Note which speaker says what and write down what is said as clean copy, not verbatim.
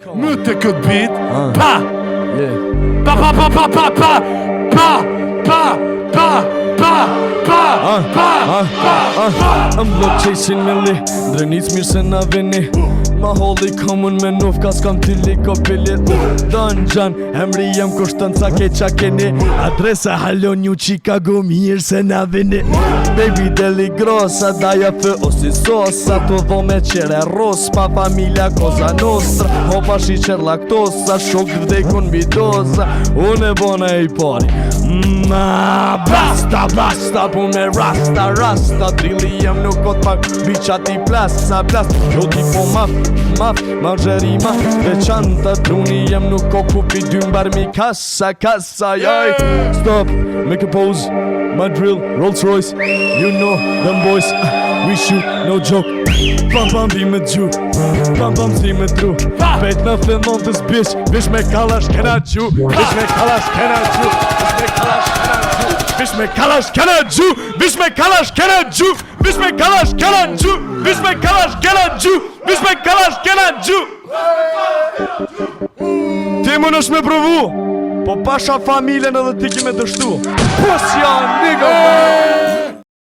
Speaker 1: Myte kët bit Pa
Speaker 2: Yeah.
Speaker 1: Pa pa pa pa pa pa Pa Pa Pa Pa Pa Pa
Speaker 2: I'm block chasing me li Drenic mirë se na vini Ma holli komun me nuf ka s'kam tili ko pili Don Gjan, emri jem kushton ca ke qa keni Adresa Halo New Chicago mirë se na vini Baby deli grossa daja fë osi sosa To dho me qere ros pa familja koza nostra Hopa shi qer laktosa shok vdekun mi doza Unë e bona i pari Basta, basta, pu me rasta, rasta Drilli jem nuk kot pak biqa ti plasa, plas Jo ti po maf, margjerima Veçanta druni jem nuk ko kupi dymbar mi kassa, kassa, jaj Stop, make a pose, my drill, Rolls Royce You know them boys, we shoot, no joke Pam pam vi me gju, pam pam si me tru Pejt në fillon të zbish, vish me kalash kena gju Vish me kalash kena gju, vish me kalash kena gju Vish me kalash kena gju, vish me kalash kena gju Vish me kalash kena gju, vish me kalash kena gju Ti më nësh me provu, po pasha familjen edhe ti ki me dështu Posja, nigga